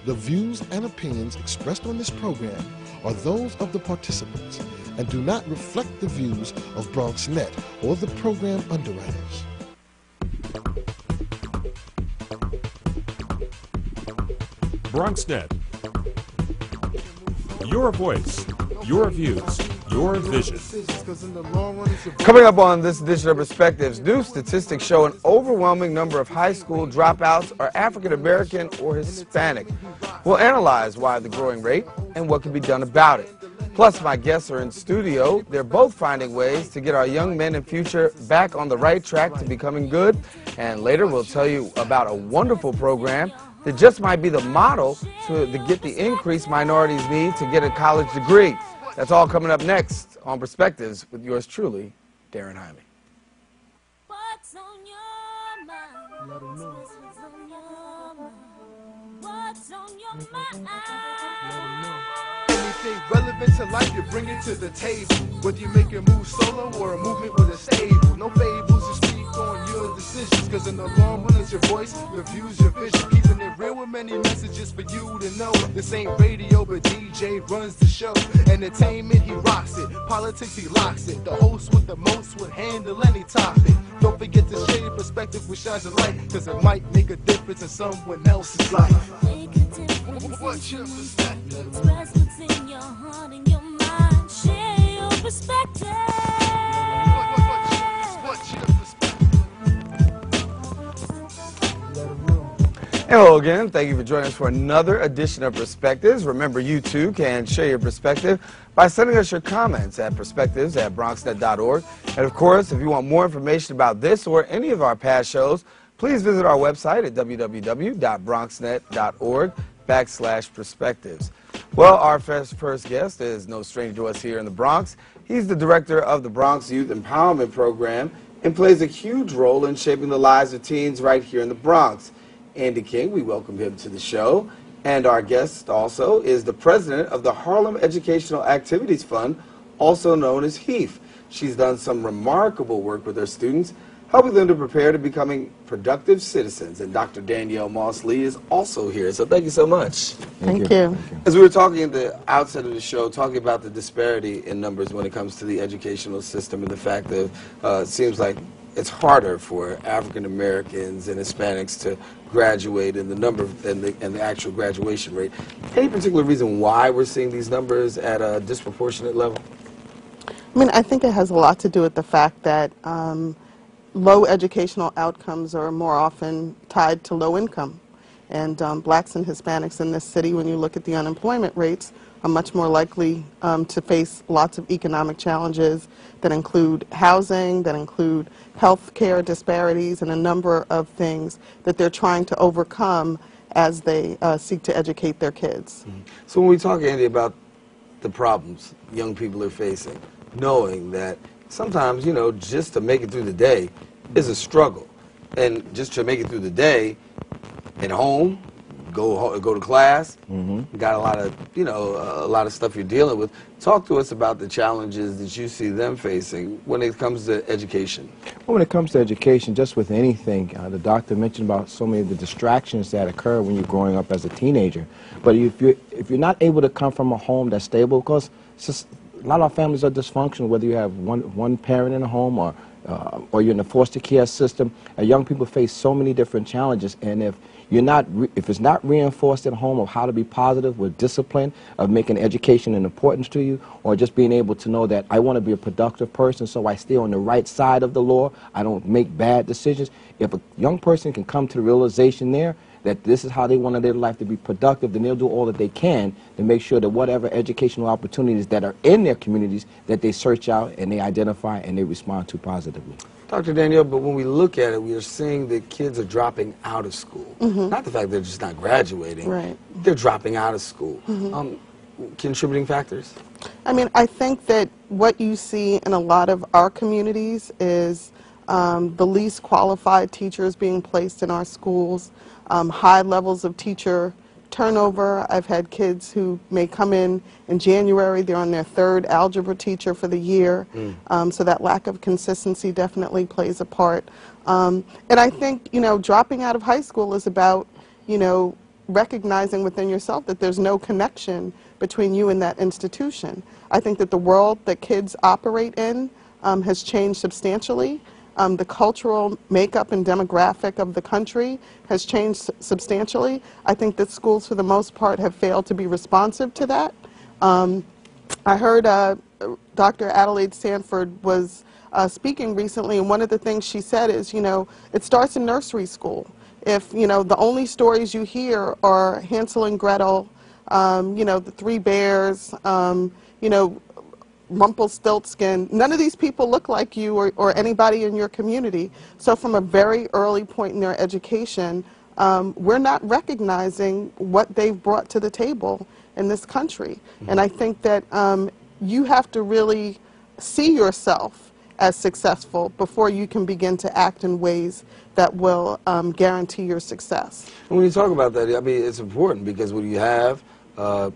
The views and opinions expressed on this program are those of the participants and do not reflect the views of BronxNet or the program underwriters. BronxNet. Your voice, your views, your vision. Coming up on this edition of Perspectives, new statistics show an overwhelming number of high school dropouts are African American or Hispanic. We'll analyze why the growing rate and what can be done about it. Plus, my guests are in studio. They're both finding ways to get our young men and future back on the right track to becoming good. And later, we'll tell you about a wonderful program that just might be the model to get the increase minorities need to get a college degree. That's all coming up next on Perspectives with yours truly, Darren Hyman. What's on your mind? Let 'em know. What's on your mind? What's on your mind? Let 'em know. Anything relevant to life, you bring it to the table. Whether you make a move solo or a movement with a stable. No fables, you speak on your decisions. Cause in the long run, it's your voice, your views, your vision. Keeping it real with many messages for you to know. This ain't radio, but DJ runs the show. Entertainment, he rocks it. Politics, he locks it. The host with the most would handle any topic. Don't forget to share your perspective with shines of light. Cause it might make a difference in someone else's life. Make a difference. What's your perspective? Express what's in your heart and your mind. Share your perspective. What's your perspective? Hello again. Thank you for joining us for another edition of Perspectives. Remember, you too can share your perspective by sending us your comments at perspectives@bronxnet.org. And of course, if you want more information about this or any of our past shows, please visit our website at www.bronxnet.org/perspectives. Well, our first guest is no stranger to us here in the Bronx. He's the director of the Bronx Youth Empowerment Program and plays a huge role in shaping the lives of teens right here in the Bronx. Andy King, we welcome him to the show. And our guest also is the president of the Harlem Educational Activities Fund, also known as HEAF. She's done some remarkable work with her students, helping them to prepare to becoming productive citizens. And Dr. Danielle Moss-Lee is also here. So thank you so much. Thank you. As we were talking at the outset of the show, talking about the disparity in numbers when it comes to the educational system and the fact that it seems like it's harder for African Americans and Hispanics to graduate and the actual graduation rate. Any particular reason why we're seeing these numbers at a disproportionate level? I mean, I think it has a lot to do with the fact that low educational outcomes are more often tied to low income. And blacks and Hispanics in this city, when you look at the unemployment rates, are much more likely to face lots of economic challenges that include housing, that include health care disparities, and a number of things that they're trying to overcome as they seek to educate their kids. Mm-hmm. So when we talk, Andy, about the problems young people are facing, knowing that sometimes, you know, just to make it through the day is a struggle. And just to make it through the day at home, go to class, got a lot of, you know, a lot of stuff you're dealing with. Talk to us about the challenges that you see them facing when it comes to education. Well, when it comes to education, just with anything, the doctor mentioned about so many of the distractions that occur when you're growing up as a teenager. But if you're not able to come from a home that's stable, because it's just, a lot of our families are dysfunctional, whether you have one parent in a home or you're in a foster care system. Young people face so many different challenges, and if it's not reinforced at home of how to be positive with discipline, of making education an importance to you, or just being able to know that I want to be a productive person so I stay on the right side of the law, I don't make bad decisions. If a young person can come to the realization there that this is how they want their life to be productive, then they'll do all that they can to make sure that whatever educational opportunities that are in their communities, that they search out and they identify and they respond to positively. Dr. Danielle, but when we look at it, we are seeing that kids are dropping out of school. Not the fact they're just not graduating. Right. They're dropping out of school. Contributing factors? I mean, I think that what you see in a lot of our communities is the least qualified teachers being placed in our schools, high levels of teacher turnover. I've had kids who may come in January, they're on their third algebra teacher for the year, so that lack of consistency definitely plays a part. And I think, you know, dropping out of high school is about, you know, recognizing within yourself that there's no connection between you and that institution. I think that the world that kids operate in has changed substantially. The cultural makeup and demographic of the country has changed substantially. I think that schools, for the most part, have failed to be responsive to that. I heard Dr. Adelaide Sanford was speaking recently, and one of the things she said is, you know, it starts in nursery school. If, you know, the only stories you hear are Hansel and Gretel, you know, the Three Bears, you know, Rumpelstiltskin, none of these people look like you or anybody in your community. So from a very early point in their education, we're not recognizing what they've brought to the table in this country. And I think that you have to really see yourself as successful before you can begin to act in ways that will guarantee your success. And when you talk about that, I mean, it's important because when you have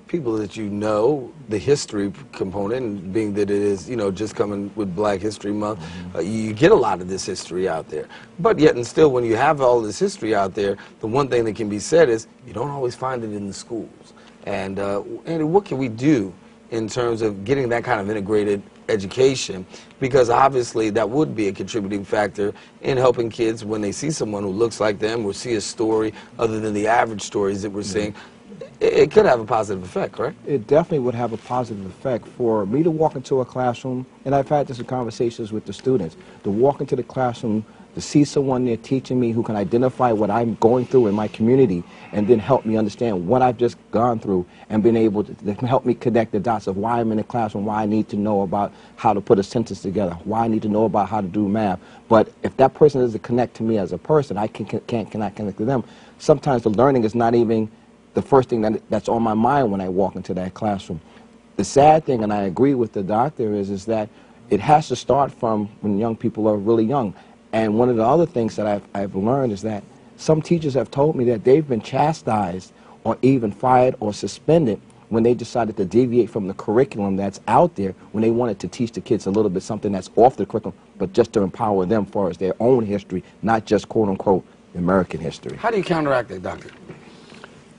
people that you know, the history component, and being that it is, you know, just coming with Black History Month, you get a lot of this history out there. But yet and still, when you have all this history out there, the one thing that can be said is you don't always find it in the schools. And what can we do in terms of getting that kind of integrated education? Because obviously that would be a contributing factor in helping kids when they see someone who looks like them or see a story other than the average stories that we're seeing. It could have a positive effect, correct? It definitely would have a positive effect. For me to walk into a classroom, and I've had this in conversations with the students, to walk into the classroom, to see someone there teaching me who can identify what I'm going through in my community and then help me understand what I've just gone through and been able to help me connect the dots of why I'm in the classroom, why I need to know about how to put a sentence together, why I need to know about how to do math. But if that person doesn't connect to me as a person, I cannot connect to them. Sometimes the learning is not even the first thing that's on my mind when I walk into that classroom. The sad thing, and I agree with the doctor, is that it has to start from when young people are really young. And one of the other things that I've learned is that some teachers have told me that they've been chastised or even fired or suspended when they decided to deviate from the curriculum that's out there, when they wanted to teach the kids a little bit something that's off the curriculum, but just to empower them as far as their own history, not just quote-unquote American history. How do you counteract that, doctor?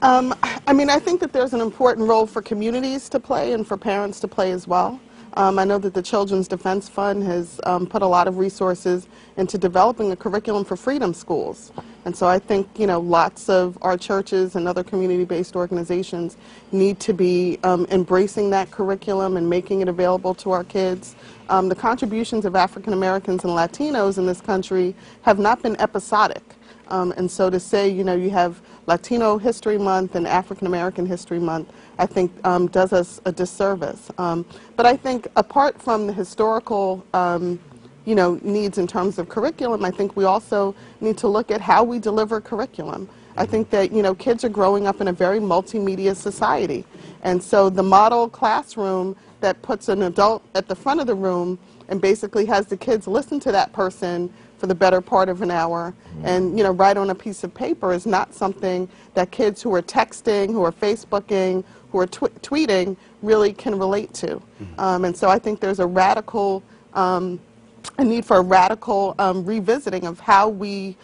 I mean, I think that there's an important role for communities to play and for parents to play as well. I know that the Children's Defense Fund has put a lot of resources into developing a curriculum for freedom schools. And so I think, you know, lots of our churches and other community-based organizations need to be embracing that curriculum and making it available to our kids. The contributions of African Americans and Latinos in this country have not been episodic. And so to say, you know, you have Latino History Month and African American History Month, I think does us a disservice. But I think apart from the historical, you know, needs in terms of curriculum, I think we also need to look at how we deliver curriculum. I think that, you know, kids are growing up in a very multimedia society. And so the model classroom that puts an adult at the front of the room and basically has the kids listen to that person for the better part of an hour and, you know, write on a piece of paper is not something that kids who are texting, who are Facebooking, who are tweeting really can relate to. And so I think there's a radical, a need for a radical revisiting of how we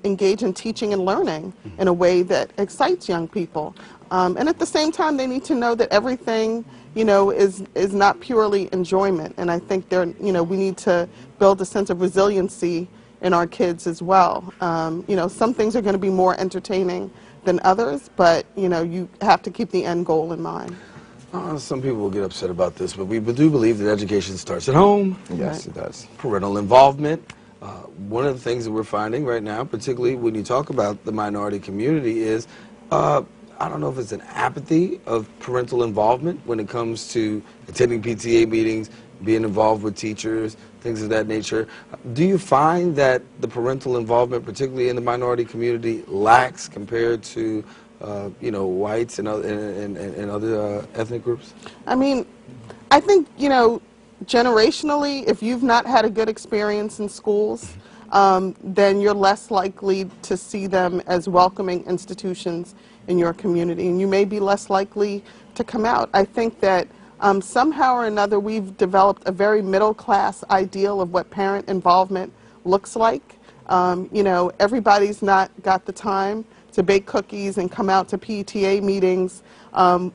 engage in teaching and learning in a way that excites young people. And at the same time, they need to know that everything, you know, is not purely enjoyment. And I think you know, we need to build a sense of resiliency in our kids as well. You know, some things are going to be more entertaining than others, but, you know, you have to keep the end goal in mind. Some people will get upset about this, but we do believe that education starts at home. Yes, it does. Parental involvement. One of the things that we're finding right now, particularly when you talk about the minority community, is I don't know if it's an apathy of parental involvement when it comes to attending PTA meetings, being involved with teachers, things of that nature. Do you find that the parental involvement, particularly in the minority community, lacks compared to you know, whites and other ethnic groups? I mean, I think, you know, generationally, if you've not had a good experience in schools, then you're less likely to see them as welcoming institutions in your community, and you may be less likely to come out. I think that somehow or another we've developed a very middle-class ideal of what parent involvement looks like. You know, everybody's not got the time to bake cookies and come out to PTA meetings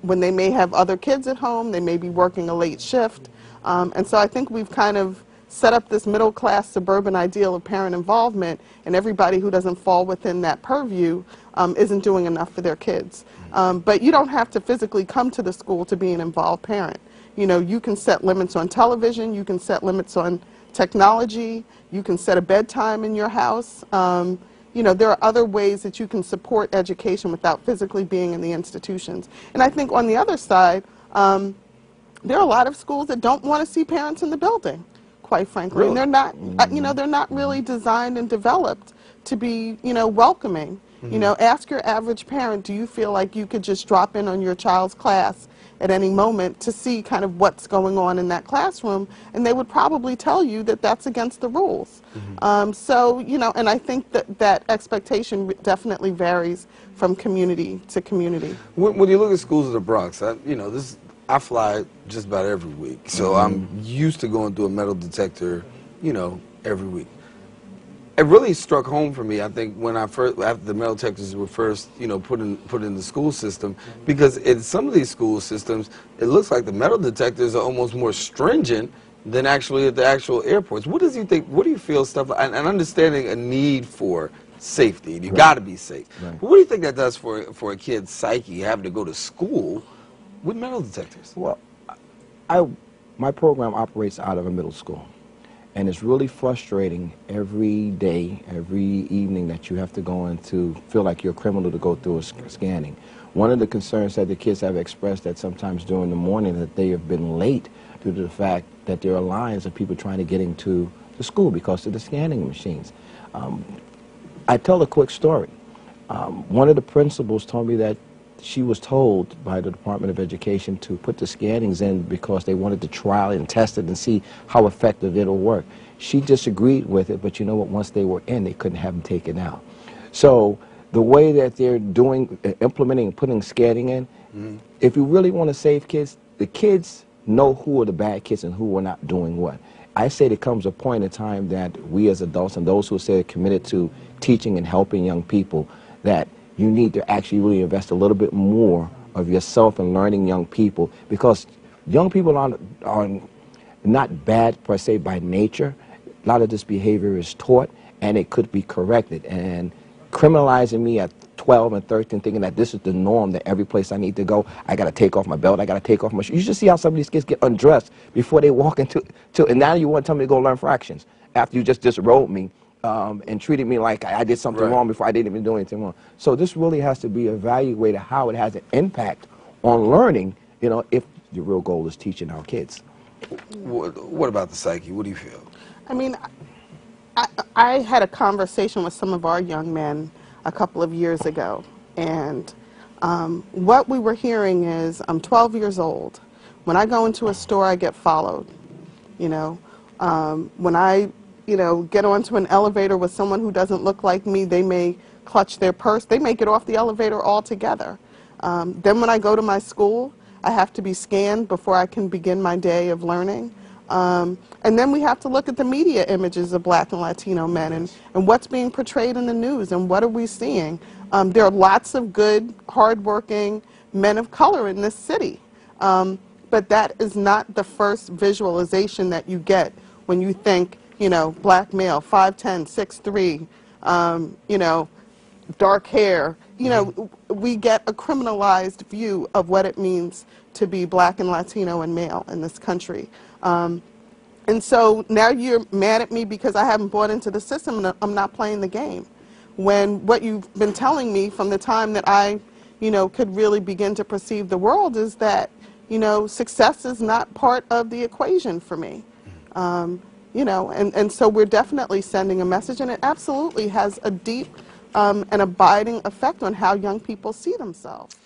when they may have other kids at home, they may be working a late shift. And so I think we've kind of set up this middle-class suburban ideal of parent involvement, and everybody who doesn't fall within that purview isn't doing enough for their kids. But you don't have to physically come to the school to be an involved parent. You know, you can set limits on television, you can set limits on technology, you can set a bedtime in your house. You know, there are other ways that you can support education without physically being in the institutions. And I think on the other side, there are a lot of schools that don't want to see parents in the building, quite frankly. Really? And they're not, you know, they're not really designed and developed to be, you know, welcoming. You know, ask your average parent, do you feel like you could just drop in on your child's class at any moment to see kind of what's going on in that classroom? And they would probably tell you that that's against the rules. So, you know, and I think that that expectation definitely varies from community to community. When you look at schools in the Bronx, you know, I fly just about every week, so I'm used to going through a metal detector, you know, every week. It really struck home for me, I think, when after the metal detectors were first, you know, put in the school system, because in some of these school systems, it looks like the metal detectors are almost more stringent than actually at the actual airports. What do you think? What do you feel stuff like, and understanding a need for safety, and you got to be safe. But what do you think that does for a kid's psyche, having to go to school with metal detectors? Well, my program operates out of a middle school. And it's really frustrating every day, every evening that you have to go in to feel like you're a criminal to go through a scanning. One of the concerns that the kids have expressed that sometimes during the morning that they have been late due to the fact that there are lines of people trying to get into the school because of the scanning machines. I tell a quick story. One of the principals told me that she was told by the Department of Education to put the scannings in because they wanted to trial and test it and see how effective it'll work. She disagreed with it, but you know what? Once they were in, they couldn't have them taken out. So the way that they're doing, implementing and putting scanning in, if you really want to save kids, the kids know who are the bad kids and who are not doing what. I say there comes a point in time that we as adults and those who say are committed to teaching and helping young people, that you need to actually really invest a little bit more of yourself in learning young people, because young people are not bad per se by nature. A lot of this behavior is taught and it could be corrected. And criminalizing me at 12 and 13, thinking that this is the norm, that every place I need to go, I got to take off my belt, I got to take off my shoes. You should see how some of these kids get undressed before they walk into, and now you want to tell me to go learn fractions after you just disrobed me. And treated me like I did something wrong before I didn't even do anything wrong. So this really has to be evaluated how it has an impact on learning, you know, if the real goal is teaching our kids. What about the psyche? What do you feel? I mean, I had a conversation with some of our young men a couple of years ago, and what we were hearing is, I'm 12 years old. When I go into a store, I get followed. You know, when I get onto an elevator with someone who doesn't look like me, they may clutch their purse. They may get off the elevator altogether. Then when I go to my school, I have to be scanned before I can begin my day of learning. And then we have to look at the media images of Black and Latino men and what's being portrayed in the news and what are we seeing. There are lots of good, hardworking men of color in this city. But that is not the first visualization that you get when you think, you know, black male, 5'10", 6'3", you know, dark hair. You know, we get a criminalized view of what it means to be black and Latino and male in this country. And so now you're mad at me because I haven't bought into the system and I'm not playing the game. When what you've been telling me from the time that I, you know, could really begin to perceive the world is that, you know, success is not part of the equation for me. You know, and so we're definitely sending a message, and it absolutely has a deep and abiding effect on how young people see themselves.